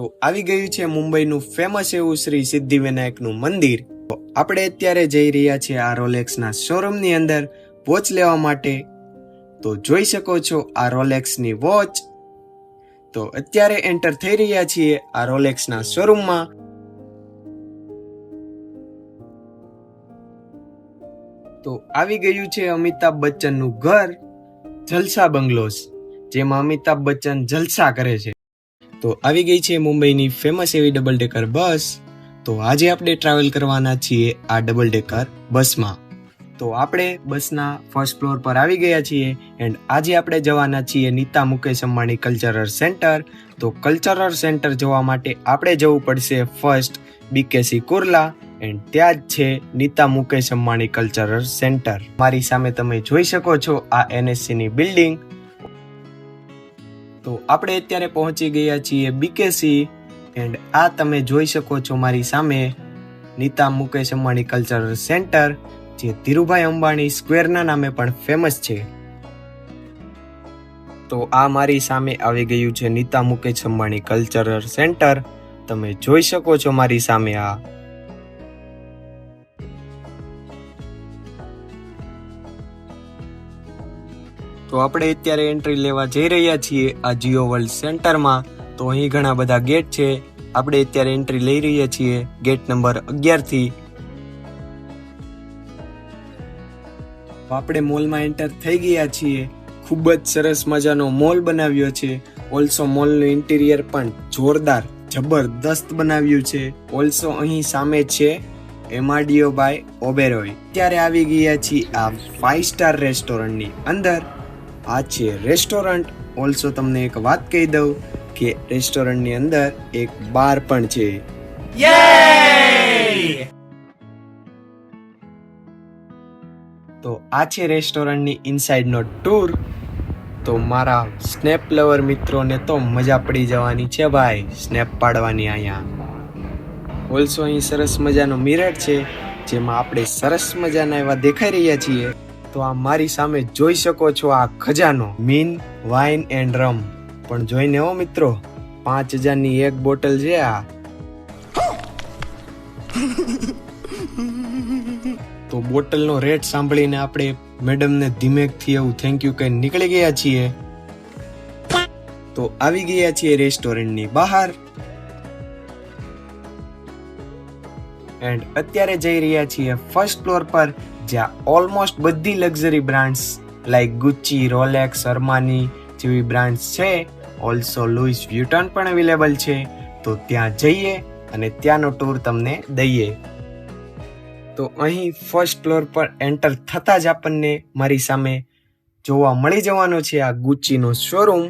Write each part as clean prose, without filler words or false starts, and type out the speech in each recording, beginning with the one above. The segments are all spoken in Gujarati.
તો આવી ગયું છે મુંબઈનું ફેમસ એવું શ્રી સિદ્ધિવિનાયકનું મંદિર. તો આપણે અત્યારે જઈ રહ્યા છીએ આ રોલેક્સના શોરૂમની અંદર વોચ લેવા માટે. તો જોઈ શકો છો આ રોલેક્સની વોચ. તો અત્યારે એન્ટર થઈ રહ્યા છીએ આ રોલેક્સના શોરૂમમાં. તો આવી ગયું છે અમિતાભ બચ્ચનનું ઘર, જલસા બંગલોસ, જેમાં અમિતાભ બચ્ચન જલસા કરે છે. તો આવી ગઈ છે મુંબઈની ફેમસ એવી ડબલ ડેકર બસ. તો આજે આપણે ટ્રાવેલ કરવાના છીએ આ ડબલ ડેકર બસમાં. તો આપણે બસના ફર્સ્ટ ફ્લોર પર આવી ગયા છીએ એન્ડ આજે આપણે જવાના છીએ નીતા મુકેશ અંબાણી કલ્ચરલ સેન્ટર. તો કલ્ચરલ સેન્ટર જવા માટે આપણે જવું પડશે ફર્સ્ટ બીકેસી કુર્લા એન્ડ ત્યાં જ છે નીતા મુકેશ અંબાણી કલ્ચરલ સેન્ટર. મારી સામે તમે જોઈ શકો છો આ NSC ની બિલ્ડિંગ. તો આપણે અત્યારે પહોંચી ગયા છીએ બીકેસી એન્ડ આ તમે જોઈ શકો છો મારી સામે નીતા મુકેશ અંબાણી કલ્ચરલ સેન્ટર, જે ધીરુભાઈ અંબાણી સ્ક્વેરના નામે પણ ફેમસ છે. તો આ મારી સામે આવી ગયું છે નીતા મુકેશ અંબાણી કલ્ચરલ સેન્ટર. તમે જોઈ શકો છો મારી સામે આ. તો આપણે અત્યારે એન્ટ્રી લેવા જઈ રહ્યા છીએ આ જીઓ વર્લ્ડ સેન્ટરમાં. તો અહીં ઘણા બધા ગેટ છે. આપણે અત્યારે એન્ટ્રી લઈ રહ્યા છીએ ગેટ નંબર 11 થી. આપણે મોલમાં એન્ટર થઈ ગયા છીએ. ખૂબ જ સરસ મજાનો મોલ બનાવ્યો છે. ઓલ્સો મોલનું ઇન્ટિરિયર પણ જોરદાર જબરદસ્ત બનાવ્યું છે. ઓલ્સો અહીં સામે છે એમાડીઓ બાય ઓબેરોય. ત્યારે આવી ગયા છીએ આ 5 સ્ટાર રેસ્ટોરન્ટની અંદર. આ છે રેસ્ટોરન્ટ. ઓલ્સો તમને એક વાત કહી દઉં કે રેસ્ટોરન્ટની અંદર એક બાર પણ છે. તો આ છે રેસ્ટોરન્ટની ઇનસાઇડનો ટૂર. તો મારા સ્નેપ લવર મિત્રોને તો મજા પડી જવાની છે ભાઈ સ્નેપ પાડવાની અહીંયા. ઓલ્સો અહીં સરસ મજાનો મિરર છે જેમાં આપણે સરસ મજાના એવા દેખાઈ રહ્યા છીએ. તો આ મારી સામે જોઈ શકો છો આ ખજાનો મીન વાઇન એન્ડ રમ. પણ જોઈને હો મિત્રો, 5000 ની એક બોટલ છે આ. તો બોટલનો રેટ સાંભળીને આપણે મેડમને ધીમેકથી એવું થેન્ક યુ કહીને નીકળી ગયા છીએ. તો આવી ગયા છીએ રેસ્ટોરન્ટની બહાર એન્ડ અત્યારે જઈ રહ્યા છીએ ફર્સ્ટ ફ્લોર પર, જ્યાં ઓલમોસ્ટ બધી લક્ઝરી બ્રાન્ડ્સ લાઈક ગુચ્ચી, રોલેક્સ, અર્માની જેવી બ્રાન્ડ્સ છે. ઓલ્સો લુઈસ વ્યુટન પણ અવેલેબલ છે. તો ત્યાં જઈએ અને ત્યાંનો ટૂર તમને દઈએ. તો અહીં ફર્સ્ટ ફ્લોર પર એન્ટર થતા જ આપણને મારી સામે જોવા મળી જવાનો છે આ ગુચ્ચીનો શોરૂમ.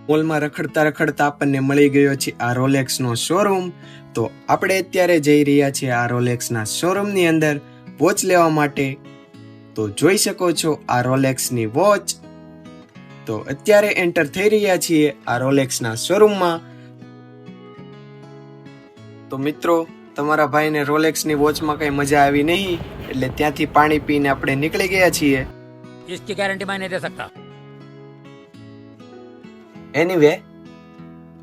મોલમાં રખડતા રખડતા આપણને મળી ગયો છે આ રોલેક્સનો શોરૂમ. તો આપણે અત્યારે જઈ રહ્યા છીએ આ રોલેક્સના શોરૂમની અંદર વોચ લેવા માટે. તો જોઈ શકો છો આ રોલેક્સની વોચ. તો અત્યારે એન્ટર થઈ રહ્યા છીએ આ રોલેક્સના શોરૂમમાં. તો મિત્રો, તમારા ભાઈને રોલેક્સની વોચમાં કઈ મજા આવી નહીં એટલે ત્યાંથી પાણી પીને આપણે નીકળી ગયા છીએ. इसकी गारंटी मैं नहीं दे सकता. એનીવે,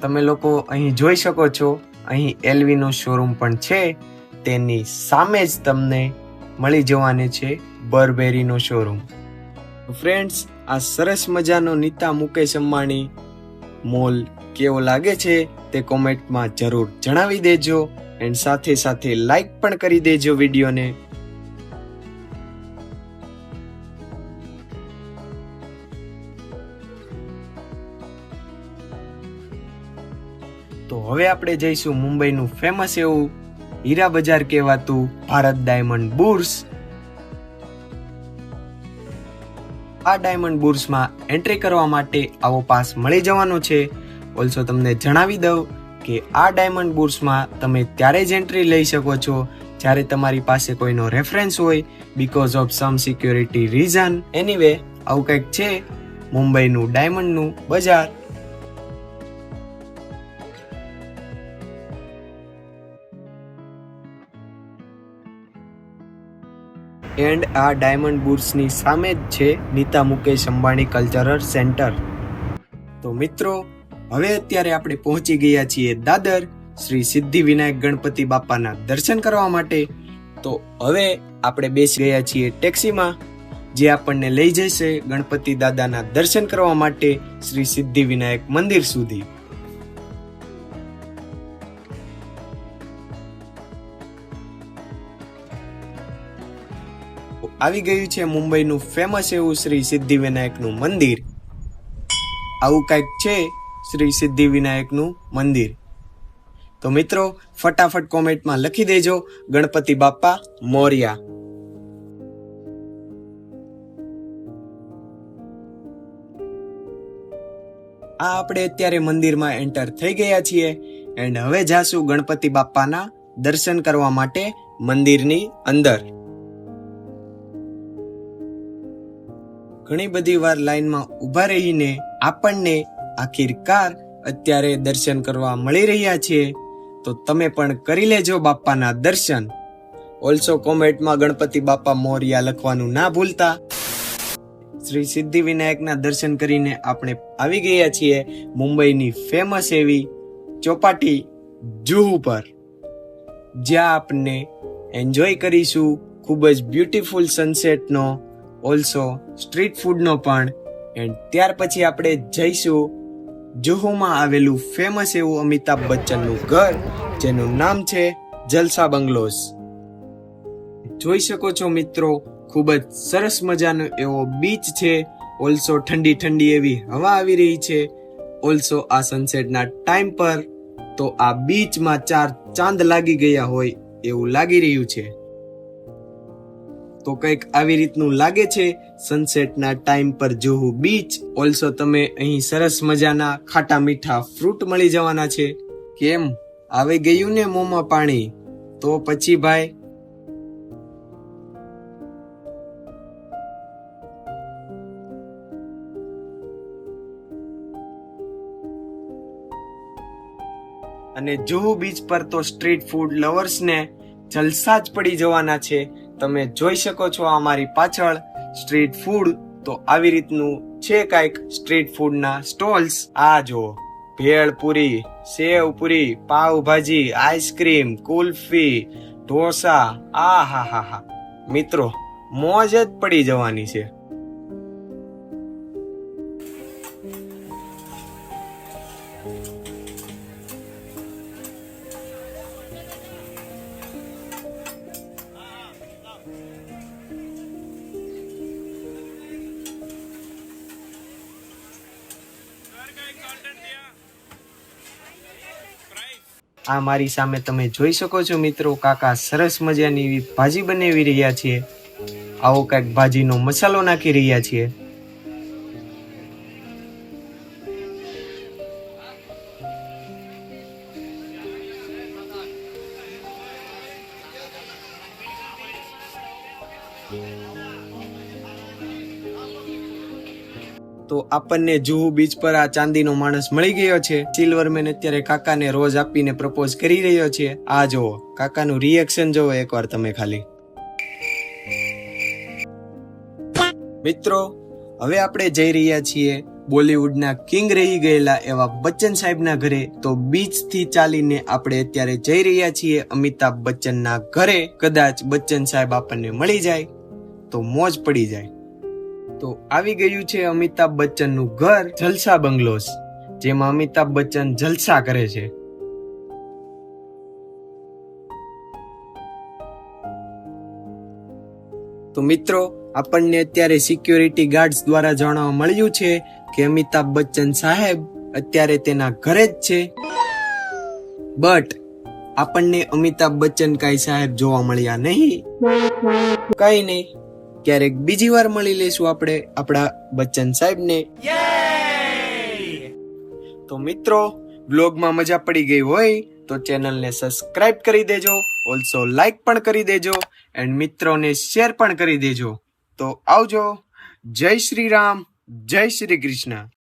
તમે લોકો અહીં જોઈ શકો છો અહીં LV નો શોરૂમ પણ છે. તેની સામે જ તમને મળી જવાની છે બરબેરીનો શોરૂમ. ફ્રેન્ડ્સ, આ સરસ મજાનો નીતા મુકેશ અંબાણી મોલ કેવો લાગે છે તે કોમેન્ટમાં જરૂર જણાવી દેજો એન્ડ સાથે સાથે લાઈક પણ કરી દેજો વિડીયોને. તો હવે આપણે જઈશું મુંબઈનું ફેમસ એવું હીરા બજાર કહેવાતું ભારત ડાયમંડ બુર્સ. આ ડાયમંડ બુર્સમાં એન્ટ્રી કરવા માટે આવો પાસ મળી જવાનો છે. ઓલ્સો તમને જણાવી દઉં કે આ ડાયમંડ બુર્સમાં તમે ત્યારે જ એન્ટ્રી લઈ શકો છો જ્યારે તમારી પાસે કોઈનો રેફરન્સ હોય, because of sum security reason. Anyway, આવું કંઈક છે મુંબઈનું ડાયમંડનું બજાર. એન્ડ આ ડાયમંડ બુર્સની સામે જ છે નીતા મુકેશ અંબાણી કલ્ચરલ સેન્ટર. તો મિત્રો, હવે અત્યારે આપણે પહોંચી ગયા છીએ દાદર શ્રી સિદ્ધિ વિનાયક ગણપતિ બાપાના દર્શન કરવા માટે. તો હવે આપણે બેસી ગયા છીએ ટેક્સીમાં, જે આપણને લઈ જશે ગણપતિ દાદાના દર્શન કરવા માટે શ્રી સિદ્ધિ વિનાયક મંદિર સુધી. આવી ગયું છે મુંબઈનું ફેમસ એવું શ્રી સિદ્ધિ વિનાયકનું મંદિર. આવું કંઈક છે શ્રી સિદ્ધિ વિનાયકનું મંદિર. તો મિત્રો ફટાફટ કોમેન્ટમાં લખી દેજો ગણપતિ બાપ્પા મોર્યા. આ આપણે અત્યારે મંદિરમાં એન્ટર થઈ ગયા છીએ એન્ડ હવે જાશું ગણપતિ બાપ્પાના દર્શન કરવા માટે મંદિરની અંદર. ઘણી બધી વાર લાઈનમાં ઊભા રહીને આપણને આખિરકાર અત્યારે દર્શન કરવા મળી રહ્યા છે. તો તમે પણ કરી લેજો બાપ્પાના દર્શન. ઓલ્સો કોમેન્ટમાં ગણપતિ બાપ્પા મોર્યા લખવાનું ના ભૂલતા. શ્રી સિદ્ધિ વિનાયકના દર્શન કરીને આપણે આવી ગયા છીએ મુંબઈની ફેમસ એવી ચોપાટી જુહુ પર, જ્યાં આપણે એન્જોય કરીશું ખૂબ જ બ્યુટીફુલ સનસેટનો, ઓલ્સો સ્ટ્રીટ ફૂડનો પણ. એન્ડ ત્યાર પછી આપણે જઈશું જુહુમાં આવેલું ફેમસ એવું અમિતાભ બચ્ચનનું ઘર, જેનું નામ છે જલસા બંગલોઝ. જોઈ શકો છો મિત્રો, ખૂબ જ સરસ મજાનો એવો બીચ છે. ઓલ્સો ઠંડી ઠંડી એવી હવા આવી રહી છે. ઓલ્સો આ સનસેટના ટાઈમ પર તો આ બીચમાં 4 ચાંદ લાગી ગયા હોય એવું લાગી રહ્યું છે. તો કંઈક આવી રીતનું લાગે છે સનસેટના ટાઈમ પર જુહુ બીચ. ઓલ્સો તમે અહીં સરસ મજાના ખાટા મીઠા ફ્રૂટ મળી જવાના છે. કેમ આવી ગયું ને મોંમાં પાણી? તો પછી ભાઈ અને જુહુ બીચ પર તો સ્ટ્રીટ ફૂડ લવર્સને જલસા જ પડી જવાના છે. તમે જોઈ શકો છો અમારી પાછળ સ્ટ્રીટ ફૂડ. તો આવી રીતનું છે કાંઈક સ્ટ્રીટ ફૂડના સ્ટોલ્સ. આ જો ભેળપુરી, સેવ પુરી, પાવભાજી, આઈસ્ક્રીમ, કુલ્ફી, ઢોસા. આ હા હા હા મિત્રો, મોજ જ પડી જવાની છે. આ મારી સામે તમે જોઈ શકો છો મિત્રો, કાકા સરસ મજાની એવી ભાજી બનાવી રહ્યા છે. આવો કંઈક ભાજીનો મસાલો નાખી રહ્યા છે. તો આપણને જુહુ બીચ પર આ ચાંદીનો માણસ મળી ગયો છે. સિલ્વરમેન અત્યારે કાકાને રોજ આપીને પ્રપોઝ કરી રહ્યો છે. આ જુઓ કાકાનું રિએક્શન જોવો એકવાર તમે ખાલી. મિત્રો હવે આપણે જઈ રહ્યા છીએ બોલિવૂડના કિંગ રહી ગયેલા એવા બચ્ચન સાહેબના ઘરે. તો બીચ થી ચાલીને આપણે અત્યારે જઈ રહ્યા છીએ અમિતાભ બચ્ચનના ઘરે. કદાચ બચ્ચન સાહેબ આપણને મળી જાય તો મોજ પડી જાય. તો આવી ગયું છે અમિતાભ બચ્ચનનું ઘર જલસા બંગલોઝ, જેમાં અમિતાભ બચ્ચન જલસા કરે છે. તો મિત્રો આપણને અત્યારે સિક્યોરિટી ગાર્ડ્સ દ્વારા જાણવા મળ્યું છે કે અમિતાભ બચ્ચન સાહેબ અત્યારે તેના ઘરે જ છે. બટ આપણને અમિતાભ બચ્ચન કાંઈ સાહેબ જોવા મળ્યા નહીં. કઈ નહીં, ક્યારેક બીજી વાર મળી લેશું આપણે આપણા બચ્ચન સાહેબને. તો મિત્રો બ્લોગમાં મજા પડી ગઈ હોય તો ચેનલને સબસ્ક્રાઇબ કરી દેજો, ઓલ્સો લાઈક પણ કરી દેજો એન્ડ મિત્રોને શેર પણ કરી દેજો. તો આવજો. જય શ્રી રામ, જય શ્રી કૃષ્ણ.